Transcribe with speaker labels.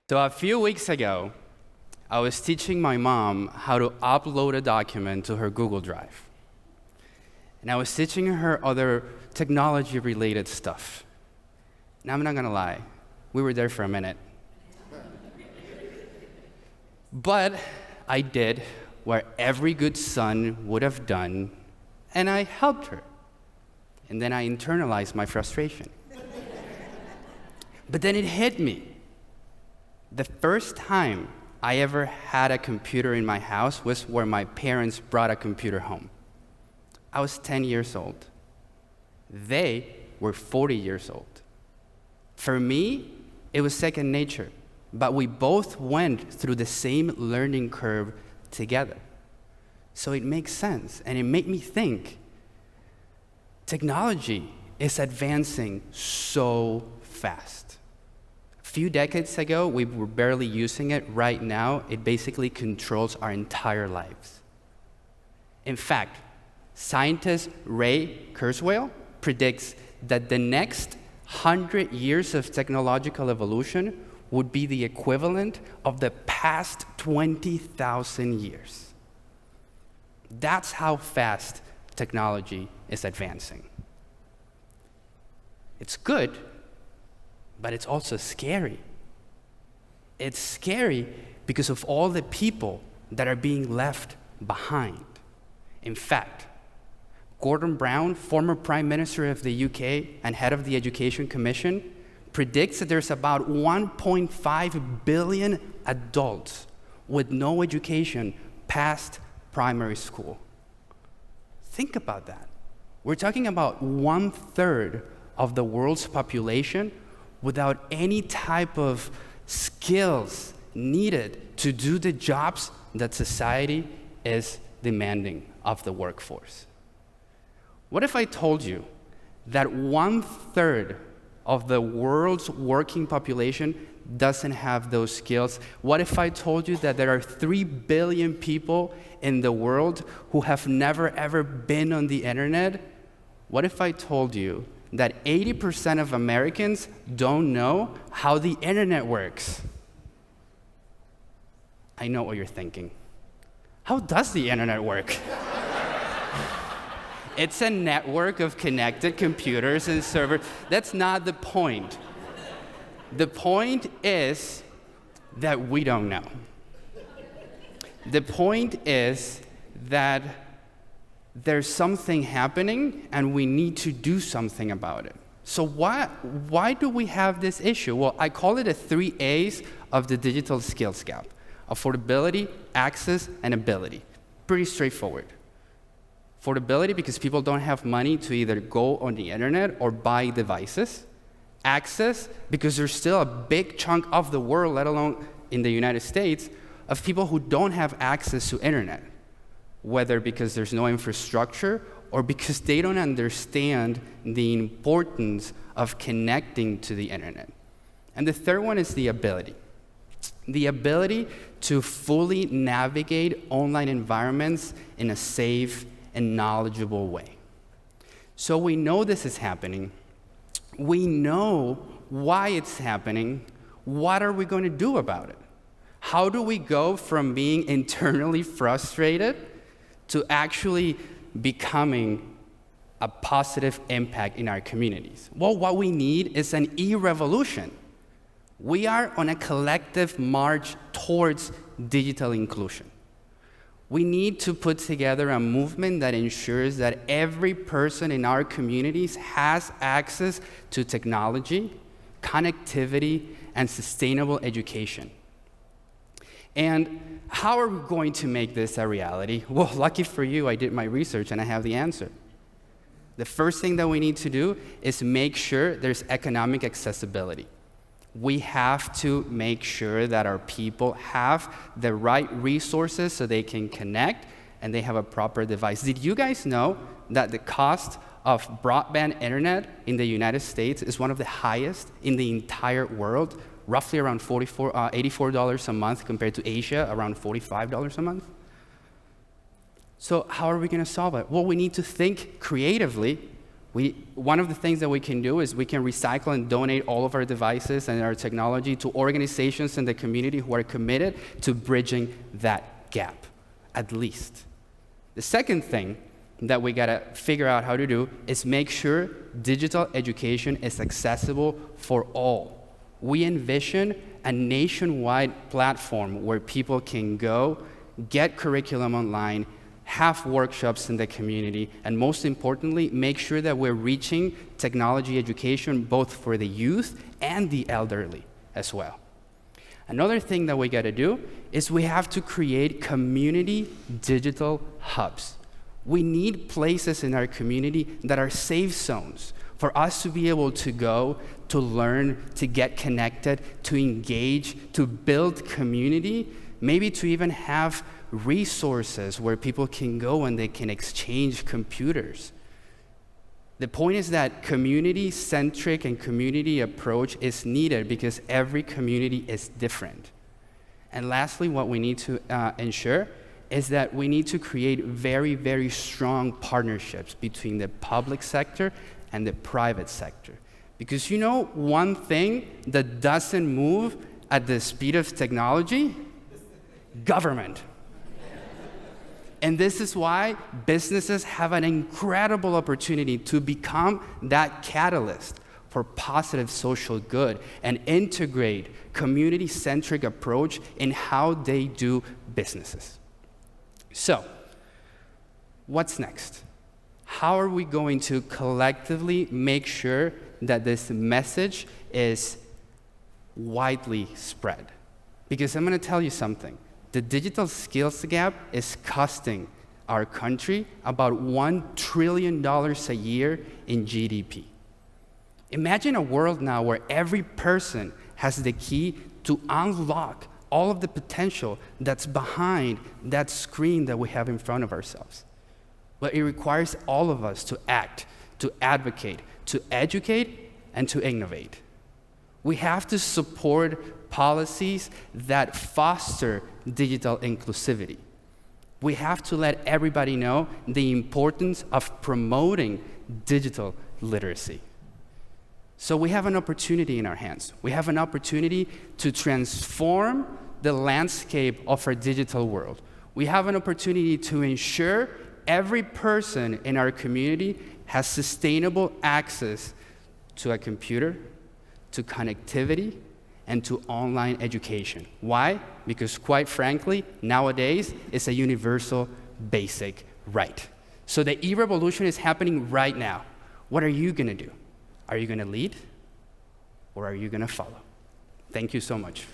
Speaker 1: So a few weeks ago, I was teaching my mom how to upload a document to her Google Drive. And I was teaching her other technology-related stuff. Now, I'm not gonna lie, we were there for a minute. But I did what every good son would have done, and I helped her. And then I internalized my frustration. But then it hit me. The first time I ever had a computer in my house was where my parents brought a computer home. I was 10 years old. They were 40 years old. For me, it was second nature, but we both went through the same learning curve together. So it makes sense, and it made me think, technology is advancing so fast. A few decades ago, we were barely using it. Right now, it basically controls our entire lives. In fact, scientist Ray Kurzweil predicts that the next 100 years of technological evolution would be the equivalent of the past 20,000 years. That's how fast technology is advancing. It's good, but it's also scary. It's scary because of all the people that are being left behind. In fact, Gordon Brown, former Prime Minister of the UK and head of the Education Commission, predicts that there's about 1.5 billion adults with no education past primary school. Think about that. We're talking about 1/3 of the world's population without any type of skills needed to do the jobs that society is demanding of the workforce. What if I told you that 1/3 of the world's working population doesn't have those skills? What if I told you that there are 3 billion people in the world who have never ever been on the internet? What if I told you that 80% of Americans don't know how the internet works? I know what you're thinking. How does the internet work? It's a network of connected computers and servers. That's not the point. The point is that we don't know. The point is that there's something happening and we need to do something about it. So why do we have this issue? Well, I call it the 3 A's of the digital skills gap: affordability, access, and ability. Pretty straightforward. Affordability, because people don't have money to either go on the internet or buy devices. Access, because there's still a big chunk of the world, let alone in the United States, of people who don't have access to internet, whether because there's no infrastructure or because they don't understand the importance of connecting to the internet. And the third one is the ability. The ability to fully navigate online environments in a safe and knowledgeable way. So we know this is happening. We know why it's happening. What are we going to do about it? How do we go from being internally frustrated to actually becoming a positive impact in our communities? Well, what we need is an e-revolution. We are on a collective march towards digital inclusion. We need to put together a movement that ensures that every person in our communities has access to technology, connectivity, and sustainable education. And how are we going to make this a reality? Well, lucky for you, I did my research and I have the answer. The first thing that we need to do is make sure there's economic accessibility. We have to make sure that our people have the right resources so they can connect and they have a proper device. Did you guys know that the cost of broadband internet in the United States is one of the highest in the entire world, roughly around $84 a month compared to Asia, around $45 a month? So how are we going to solve it? Well, we need to think creatively One of the things that we can do is we can recycle and donate all of our devices and our technology to organizations in the community who are committed to bridging that gap, at least. The second thing that we gotta figure out how to do is make sure digital education is accessible for all. We envision a nationwide platform where people can go, get curriculum online, have workshops in the community, and most importantly, make sure that we're reaching technology education both for the youth and the elderly as well. Another thing that we gotta do is we have to create community digital hubs. We need places in our community that are safe zones for us to be able to go, to learn, to get connected, to engage, to build community, maybe to even have resources where people can go and they can exchange computers. The point is that community-centric and community approach is needed because every community is different. And lastly, what we need to ensure is that we need to create very, very strong partnerships between the public sector and the private sector. Because you know one thing that doesn't move at the speed of technology? Government. And this is why businesses have an incredible opportunity to become that catalyst for positive social good and integrate community-centric approach in how they do businesses. So, what's next? How are we going to collectively make sure that this message is widely spread? Because I'm going to tell you something. The digital skills gap is costing our country about $1 trillion a year in GDP. Imagine a world now where every person has the key to unlock all of the potential that's behind that screen that we have in front of ourselves. But it requires all of us to act, to advocate, to educate, and to innovate. We have to support policies that foster digital inclusivity. We have to let everybody know the importance of promoting digital literacy. So we have an opportunity in our hands. We have an opportunity to transform the landscape of our digital world. We have an opportunity to ensure every person in our community has sustainable access to a computer, to connectivity, and to online education. Why? Because quite frankly, nowadays, it's a universal basic right. So the e-revolution is happening right now. What are you gonna do? Are you gonna lead, or are you gonna follow? Thank you so much.